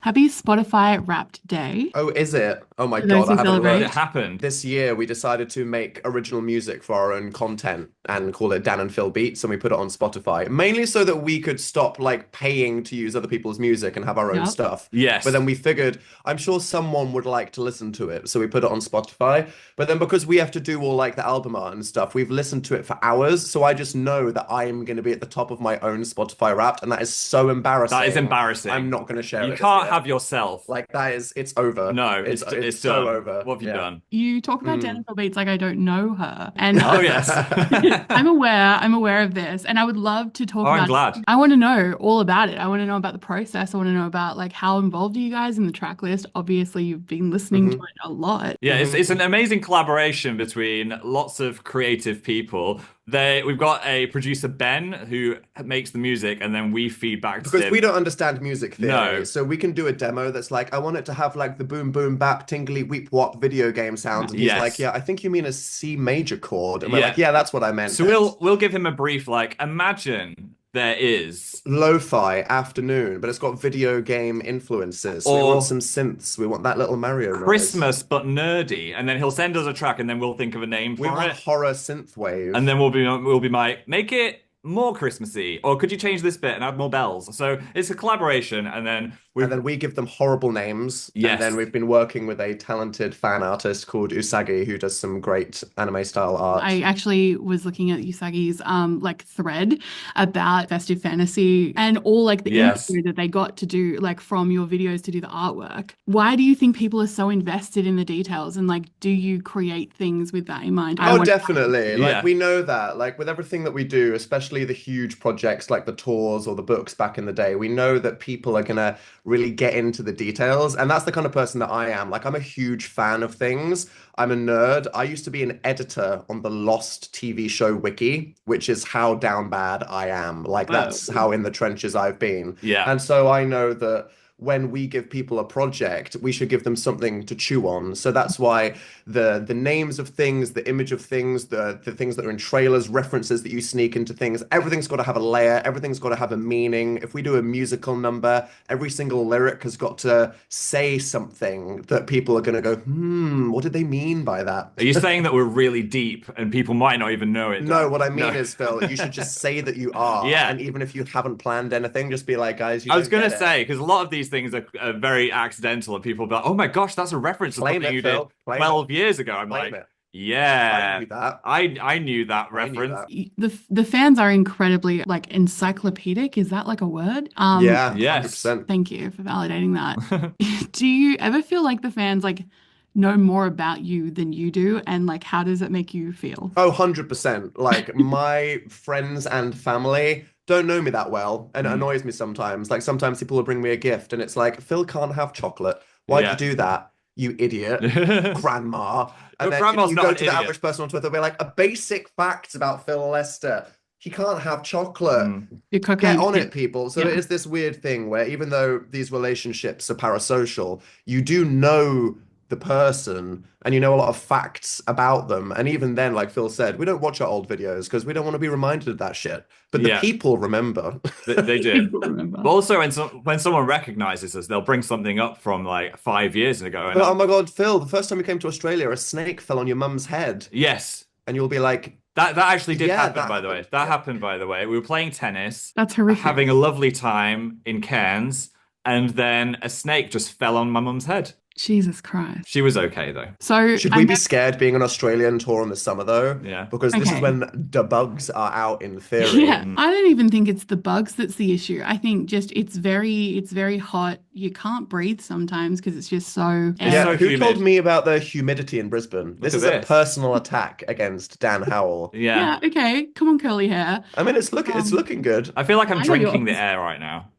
Happy Spotify Wrapped Day. Oh, is it? Oh my For those God, I who haven't celebrate. It looked. happened. This year, we decided to make original music for our own content and call it Dan and Phil Beats, and we put it on Spotify, mainly so that we could stop like paying to use other people's music and have our own Yep. stuff. But Yes. then we figured, I'm sure someone would like to listen to it, so we put it on Spotify. But then because we have to do all like the album art and stuff, we've listened to it for hours, so I just know that I am going to be at the top of my own Spotify Wrapped, and that is so That is embarrassing. I'm embarrassing. not going to share You it this can't year. have yourself. Like that is, it's over. No, It's it's so done. over. What have you Yeah. done? You talk about Mm. Jennifer Beats like I don't know her. And Oh yes. I'm aware of this. And I would love to talk Oh, I'm about glad. I want to know all about it. I want to know about the process. I want to know about like how involved are you guys in the track list? Obviously, you've been listening to hmm it a lot. Yeah, it's hmm it's an amazing collaboration between lots of creative people. We've got a producer Ben who makes the music, and then we feed back to Because him. we don't understand music theory, No. so we can do a demo that's like, I want it to have like the boom boom bap tingly weep wop video game sounds, and he's like, Yes. yeah, I think you mean a C major chord, and we're Yeah. like, yeah, that's what I meant. So we'll give him a brief like imagine there is Lo-fi afternoon, but it's got video game influences. So we want or some synths. We want that little Mario noise. Christmas but nerdy, and then he'll send us a track, and then we'll think of a name We for want it. horror synth wave. And then we'll be like, make it more Christmassy, or could you change this bit and add more bells? So it's a collaboration, and then And we've then we give them horrible names. And then yes, we've been working with a talented fan artist called Usagi who does some great anime style art. I actually was looking at Usagi's like thread about festive fantasy and all like the yes. info that they got to do like from your videos to do the artwork. Why do you think people are so invested in the details and like do you create things with that in mind? I Oh, want definitely. Like Yeah. we know that. Like with everything that we do, especially the huge projects like the tours or the books back in the day, we know that people are gonna really get into the details. And that's the kind of person that I am. Like I'm a huge fan of things. I'm a nerd. I used to be an editor on the Lost TV show Wiki, which is how down bad I am. Like Whoa. that's how in the trenches I've been. Yeah. And so I know that when we give people a project, we should give them something to chew on. So that's why the names of things, the image of things, the things that are in trailers, references that you sneak into things, everything's got to have a layer, everything's got to have a meaning. If we do a musical number, every single lyric has got to say something that people are going to go, what did they mean by that? Are you saying that we're really deep and people might not even know it No, though? what I mean No. is, Phil, you should just say that you are. Yeah. And even if you haven't planned anything, just be like, guys, you I was don't gonna get it. say because a lot of these things are very accidental, and people be like, "Oh my gosh, that's a reference to Claim something it, you did Phil. Claim it. 12 years ago." I'm Claim like, it. I "Yeah, knew that. I knew that I knew reference." that. the fans are incredibly like encyclopedic. Is that like a word? Yeah, Yes. 100%. Thank you for validating that. Do you ever feel like the fans like know more about you than you do? And like, how does it make you feel? Oh, 100%. Like my friends and family don't know me that well, and it Mm. annoys me sometimes. Like sometimes people will bring me a gift and it's like, Phil can't have chocolate. Why'd you Yeah. do that? You idiot. Your Grandma. And then if grandma's you not go an to the idiot. average person on Twitter, they'll be like, a basic fact about Phil Lester. He can't have chocolate. Mm. Your Get cocaine on kid. it, people. So Yeah. it is this weird thing where even though these relationships are parasocial, you do know the person and you know a lot of facts about them. And even then, like Phil said, we don't watch our old videos because we don't want to be reminded of that shit. But the Yeah, people remember. they do. People remember. But also, when someone recognizes us, they'll bring something up from like 5 years ago, and But oh my God, Phil, the first time you came to Australia, a snake fell on your mum's head. yes, And you'll be like, that actually did yeah, happen, that by the way. happened. That Yeah. happened, by the way. We were playing tennis, That's horrific. having a lovely time in Cairns, and then a snake just fell on my mum's head. Jesus Christ. She was okay though. So Should I we know, be scared being an Australian tour in the summer though? Yeah. Because this is okay. when the bugs are out in theory. Yeah, Mm. I don't even think it's the bugs that's the issue. I think just it's very hot. You can't breathe sometimes because it's just so It's Yeah, so who humid. told me about the humidity in Brisbane? This at is a this. personal attack against Dan Howell. Yeah. Yeah, okay. Come on, curly hair. I mean, it's Um, looking good. I feel like I'm I know drinking the yours. air right now.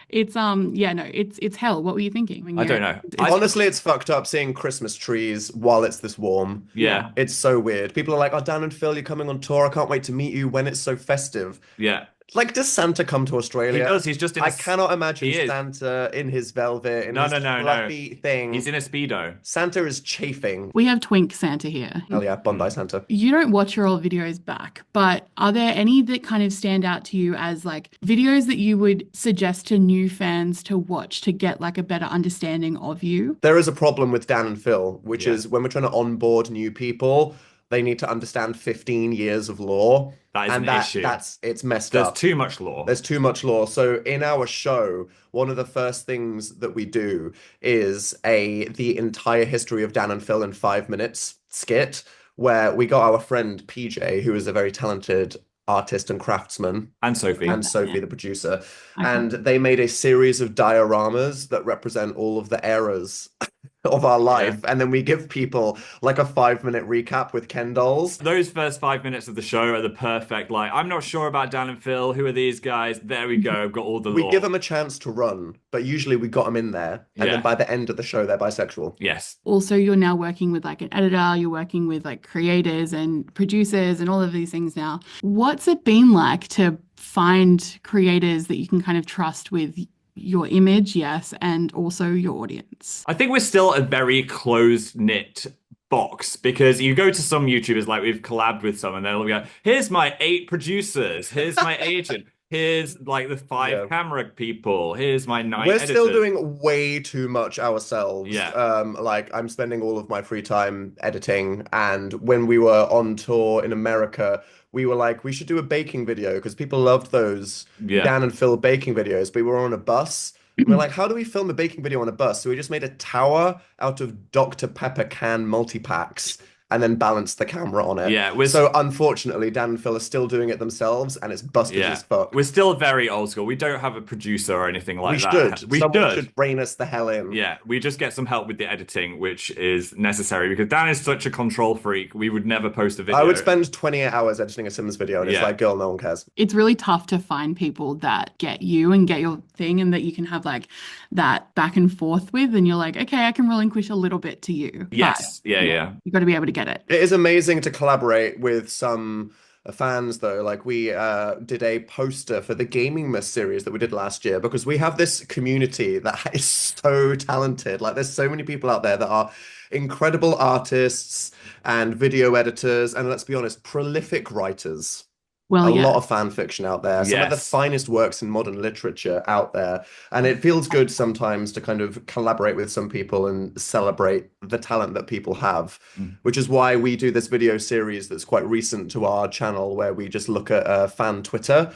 It's yeah, no, it's hell. What were you thinking when I you don't know. Honestly, it's fucked up seeing Christmas trees while it's this warm. Yeah. It's so weird. People are like, "Oh, Dan and Phil, you're coming on tour. I can't wait to meet you when it's so festive." Yeah. Like, does Santa come to He Australia? does. He's just in I cannot imagine He is. Santa in his velvet, in No, his no, no, no. fluffy thing. He's in a Speedo. Santa is chafing. We have Twink Santa here. Hell yeah, Bondi Santa. You don't watch your old videos back, but are there any that kind of stand out to you as like videos that you would suggest to new fans to watch to get like a better understanding of you? There is a problem with Dan and Phil, which Yeah. is when we're trying to onboard new people, they need to understand 15 years of law. That is and an issue. It's messed There's up. too much law. There's too much law. So in our show, one of the first things that we do is the entire history of Dan and Phil in 5 minutes skit, where we got our friend PJ, who is a very talented artist and craftsman, And Sophie. and Sophie, the producer, Okay. and they made a series of dioramas that represent all of the eras of our life, and then we give people like a 5-minute recap with Ken dolls. Those first 5 minutes of the show are the perfect, like, I'm not sure about Dan and Phil. Who are these guys? There we go. I've got all the We law. give them a chance to run, but usually we got them in there, and Yeah. then by the end of the show, they're bisexual. Yes. Also, you're now working with like an editor, you're working with like creators and producers and all of these things now. What's it been like to find creators that you can kind of trust with your image, yes, and also your audience? I think we're still a very close-knit box because you go to some YouTubers, like we've collabed with some, and they'll be like, here's my 8 producers, here's my agent, here's like the 5 camera people, here's my 9 We're editors. still doing way too much ourselves. Yeah. Like I'm spending all of my free time editing, and when we were on tour in America, we were like, we should do a baking video because people loved those Dan and Phil baking videos. But we were on a bus. And we're like, how do we film a baking video on a bus? So we just made a tower out of Dr. Pepper can multi-packs and then balanced the camera on it. Yeah, so unfortunately, Dan and Phil are still doing it themselves, and it's busted as fuck. We're still very old school. We don't have a producer or anything like that. Someone should rein us the hell in. Yeah, we just get some help with the editing, which is necessary because Dan is such a control freak. We would never post a video. I would spend 28 hours editing a Sims video, and it's like, girl, no one cares. It's really tough to find people that get you and get your thing and that you can have like that back and forth with, and you're like, okay, I can relinquish a little bit to you. Yes. But, Yeah. You got to be able to get it. It is amazing to collaborate with some fans, though. Like we did a poster for the Gaming Mist series that we did last year because we have this community that is so talented. Like there's so many people out there that are incredible artists and video editors, and let's be honest, prolific writers. Well, a lot of fan fiction out there, some of the finest works in modern literature out there. And it feels good sometimes to kind of collaborate with some people and celebrate the talent that people have, which is why we do this video series that's quite recent to our channel where we just look at fan Twitter,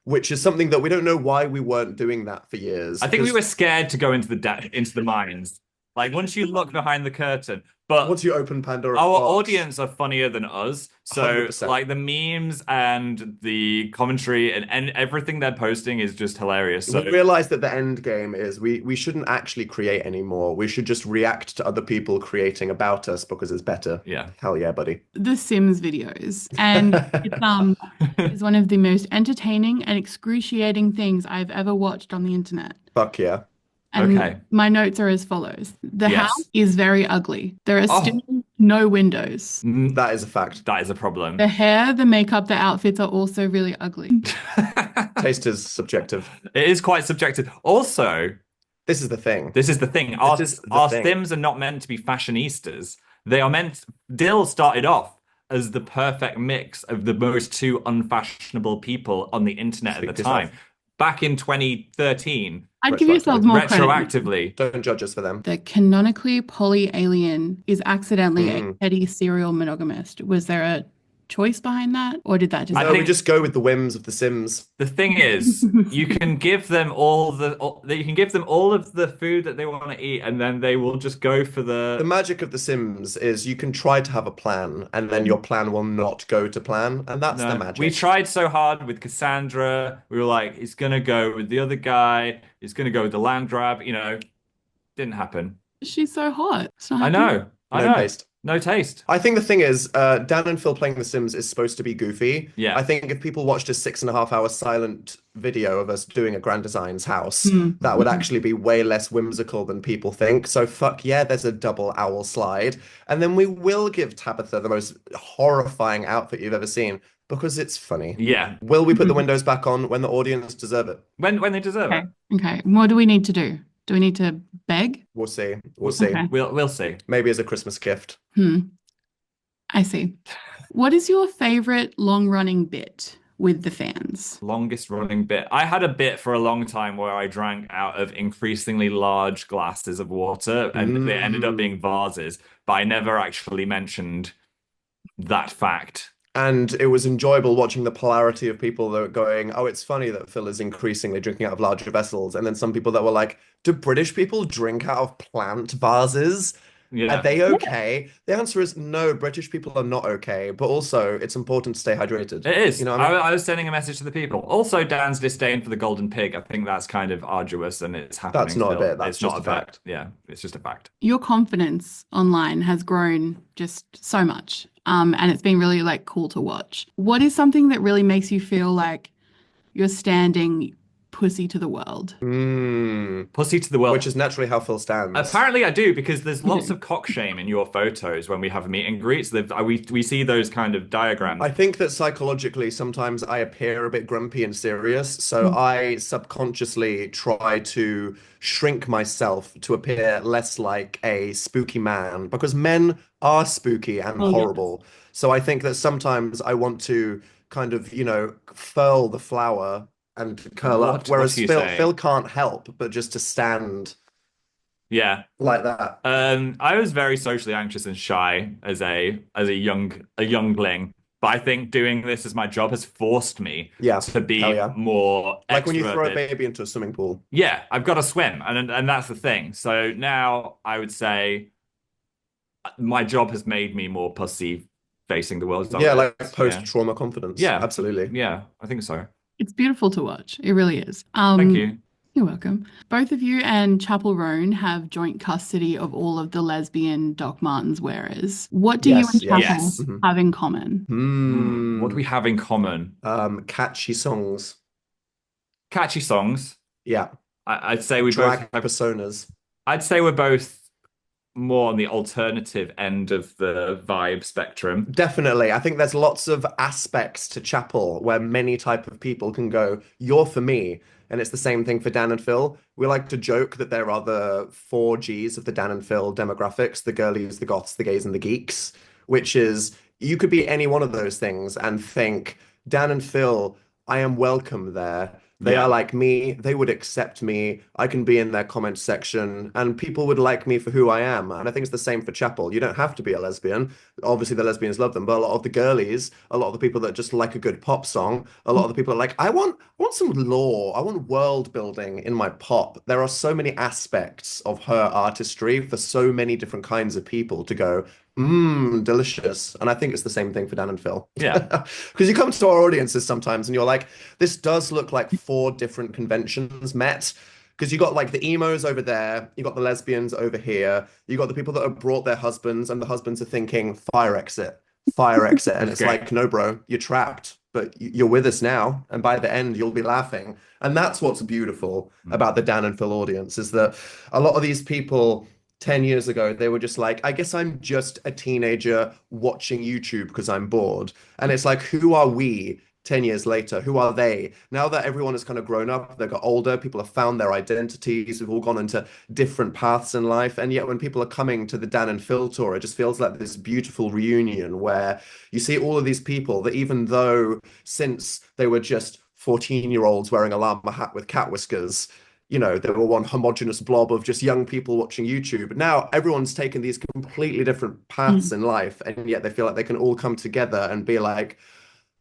which is something that we don't know why we weren't doing that for years. I think we were scared to go into the mines. Like once you look behind the curtain, but once you open Pandora's our box, audience are funnier than us. So 100%. like the memes and the commentary and everything they're posting is just hilarious. So we realized that the end game is we shouldn't actually create anymore. We should just react to other people creating about us because it's better. Yeah. Hell yeah, buddy. The Sims videos. And it's one of the most entertaining and excruciating things I've ever watched on the internet. Fuck yeah. And my notes are as follows. The house is very ugly. There are still no windows. That is a fact. That is a problem. The hair, the makeup, the outfits are also really ugly. Taste is subjective. It is quite subjective. Also, this is the thing. Our Sims are not meant to be fashionistas. They are meant. Dill started off as the perfect mix of the most two unfashionable people on the internet at the time. Back in 2013. I'd give yourselves more credit. Retroactively. Don't judge us for them. The canonically poly alien is accidentally a petty serial monogamist. Was there a choice behind that? Or did that just... we just go with the whims of the Sims. The thing is, you can give them all of the food that they want to eat, and then they will just go for The magic of the Sims is you can try to have a plan, and then your plan will not go to plan, and that's the magic. We tried so hard with Cassandra. We were like, he's gonna go with the other guy. He's gonna go with the land grab. Didn't happen. She's so hot. I know. Taste. No taste. I think the thing is, Dan and Phil playing The Sims is supposed to be goofy. Yeah. I think if people watched a 6.5-hour silent video of us doing a Grand Design's house, that would actually be way less whimsical than people think. So fuck yeah, there's a double owl slide. And then we will give Tabitha the most horrifying outfit you've ever seen. Because it's funny. Yeah, Will we put the windows back on when the audience deserve it? when they deserve Okay. it. Okay. What do we need to do? Do we need to beg? We'll see. We'll see. Okay. We'll see. Maybe as a Christmas gift. I see. What is your favorite long-running bit with the fans? Longest running bit. I had a bit for a long time where I drank out of increasingly large glasses of water, and they ended up being vases, but I never actually mentioned that fact. And it was enjoyable watching the polarity of people that were going, oh, it's funny that Phil is increasingly drinking out of larger vessels. And then some people that were like, do British people drink out of plant vases? Yeah. Are they okay? The answer is no, British people are not okay. But also, it's important to stay hydrated. It is. You know what I mean? I was sending a message to the people. Also, Dan's disdain for the golden pig. I think that's kind of arduous and it's happening. That's not a Phil. bit. That's It's just not a fact. Yeah, it's just a fact. Your confidence online has grown just so much. And it's been really like cool to watch. What is something that really makes you feel like you're standing pussy to the world? Pussy to the world. Which is naturally how Phil stands. Apparently I do, because there's lots of cock shame in your photos when we have meet and greets. We see those kind of diagrams. I think that psychologically, sometimes I appear a bit grumpy and serious, so I subconsciously try to shrink myself to appear less like a spooky man, because men are spooky and horrible. So I think that sometimes I want to kind of, furl the flower and curl up, whereas Phil can't help but just to stand like that. I was very socially anxious and shy as a youngling, but I think doing this as my job has forced me to be more like when you throw a extroverted. baby into a swimming pool. Yeah, I've got to swim, and that's the thing. So now I would say my job has made me more pussy facing the world. Yeah, like post-trauma confidence. Yeah, absolutely. Yeah, I think so. It's beautiful to watch. It really is. Thank you. You're welcome. Both of you and Chapel Roan have joint custody of all of the lesbian Doc Martens wearers. What do you and Chapel have in common? What do we have in common? Catchy songs. Catchy songs. Yeah. I'd say we both have personas. I'd say we're both more on the alternative end of the vibe spectrum. Definitely. I think there's lots of aspects to Chapel where many type of people can go, you're for me. And it's the same thing for Dan and Phil. We like to joke that there are the 4Gs of the Dan and Phil demographics, the girlies, the goths, the gays, and the geeks, which is you could be any one of those things and think, Dan and Phil, I am welcome there. They are like me. They would accept me. I can be in their comment section and people would like me for who I am. And I think it's the same for Chapel. You don't have to be a lesbian. Obviously, the lesbians love them, but a lot of the girlies, a lot of the people that just like a good pop song, a lot of the people are like, I want some lore. I want world building in my pop. There are so many aspects of her artistry for so many different kinds of people to go, delicious. And I think it's the same thing for Dan and Phil. Yeah. Because you come to our audiences sometimes and you're like, this does look like 4 different conventions met. Because you got like the emos over there, you got the lesbians over here, you got the people that have brought their husbands, and the husbands are thinking, fire exit. And it's like, no, bro, you're trapped, but you're with us now. And by the end, you'll be laughing. And that's what's beautiful about the Dan and Phil audience, is that a lot of these people 10 years ago, they were just like, I guess I'm just a teenager watching YouTube because I'm bored. And it's like, who are we 10 years later? Who are they? Now that everyone has kind of grown up, they've got older, people have found their identities, we've all gone into different paths in life. And yet when people are coming to the Dan and Phil tour, it just feels like this beautiful reunion where you see all of these people that even though since they were just 14-year-olds wearing a llama hat with cat whiskers, they were one homogenous blob of just young people watching YouTube. Now everyone's taken these completely different paths in life, and yet they feel like they can all come together and be like,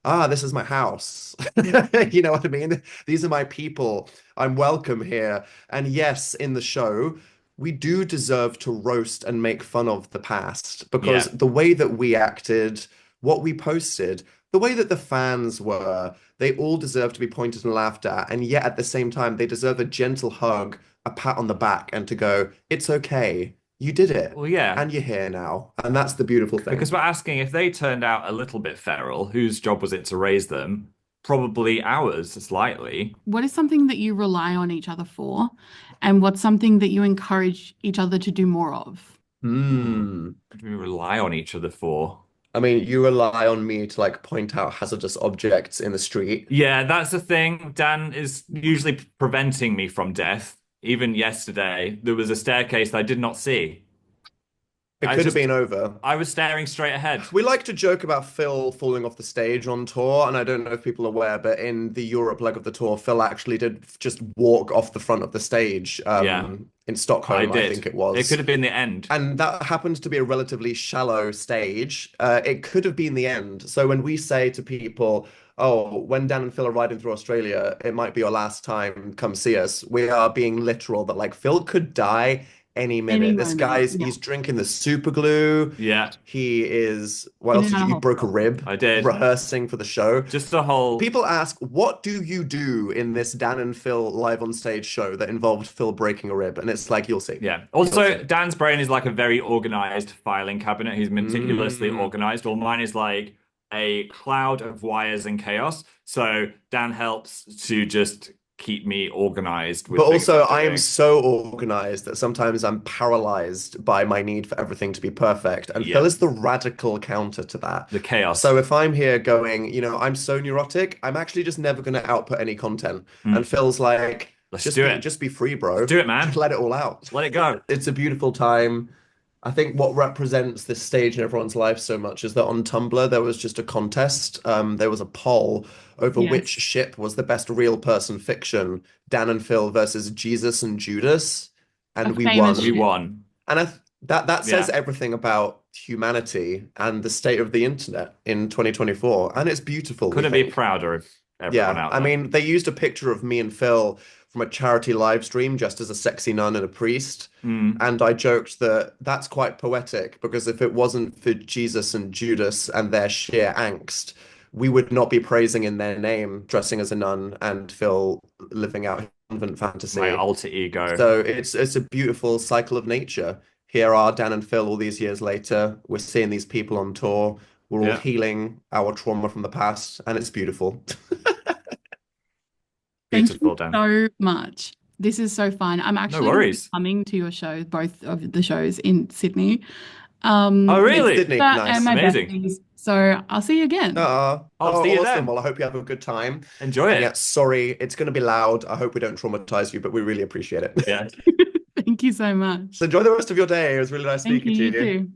this is my house. You know what I mean? These are my people. I'm welcome here. And yes, in the show, we do deserve to roast and make fun of the past, because the way that we acted, what we posted, the way that the fans were, they all deserve to be pointed and laughed at. And yet at the same time, they deserve a gentle hug, a pat on the back, and to go, it's okay. You did it. Well, yeah. And you're here now. And that's the beautiful thing. Because we're asking, if they turned out a little bit feral, whose job was it to raise them? Probably ours, slightly. What is something that you rely on each other for? And what's something that you encourage each other to do more of? What do we rely on each other for? I mean, you rely on me to like point out hazardous objects in the street. Yeah, that's the thing. Dan is usually preventing me from death. Even yesterday, there was a staircase that I did not see. It I could have just, been over. I was staring straight ahead. We like to joke about Phil falling off the stage on tour, and I don't know if people are aware, but in the Europe leg of the tour, Phil actually did just walk off the front of the stage Yeah, in I Stockholm, I did. think it It could was. have been the end. And that happens to be a relatively shallow stage. It could have been the end. So when we say to people, oh, when Dan and Phil are riding through Australia, it might be your last time, come see us. We are being literal that like Phil could die any Any minute. This moment. guy's, Yeah. he's drinking the super glue. Yeah, He is, what In else and did out you, of you broke a hospital. rib I did. rehearsing for the show. Just a whole, People ask, what do you do in this Dan and Phil live on stage show that involved Phil breaking a rib? And it's like, you'll see. yeah. You'll Also, see. Dan's brain is like a very organized filing cabinet. He's meticulously Mm. organized. While mine is like a cloud of wires and chaos. So Dan helps to just keep me organized But with things also, I'm I am doing. so organized that sometimes I'm paralyzed by my need for everything to be perfect. And Phil Yeah, is the radical counter to that. the chaos. So if I'm here going, I'm so neurotic, I'm actually just never going to output any content. And Mm. Phil's like, Let's do it. just be free, Let's bro. do it, Just man. let it all out. Let it go. It's a beautiful time. I think what represents this stage in everyone's life so much is that on Tumblr there was just a contest. There was a poll over which Yes. ship was the best real person fiction, Dan and Phil versus Jesus and Judas, A and we famous We won. ship. won. And that says Yeah. everything about humanity and the state of the internet in 2024, and it's beautiful, we Couldn't be think. prouder of everyone Yeah, out I there. mean, they used a picture of me and Phil from a charity live stream just as a sexy nun and a priest. Mm. And I joked that that's quite poetic because if it wasn't for Jesus and Judas and their sheer angst, we would not be praising in their name, dressing as a nun and Phil living out convent My fantasy. alter ego. So it's a beautiful cycle of nature. Here are Dan and Phil all these years later. We're seeing these people on tour. We're all Yeah. healing our trauma from the past, and it's beautiful. Thank Beautiful, you Dan. so much. This is so fun. I'm No actually going to be worries. coming to your show, both of the shows in Sydney. Oh, With really? Sydney, and nice. my Amazing. besties. So I'll see you again. I'll see Oh, you awesome. then. Well, I hope you have a good time. Enjoy And yeah, it. sorry, it's going to be loud. I hope we don't traumatize you, but we really appreciate it. Yeah. Thank you so much. So enjoy the rest of your day. It was really nice Thank speaking you. to You you. too.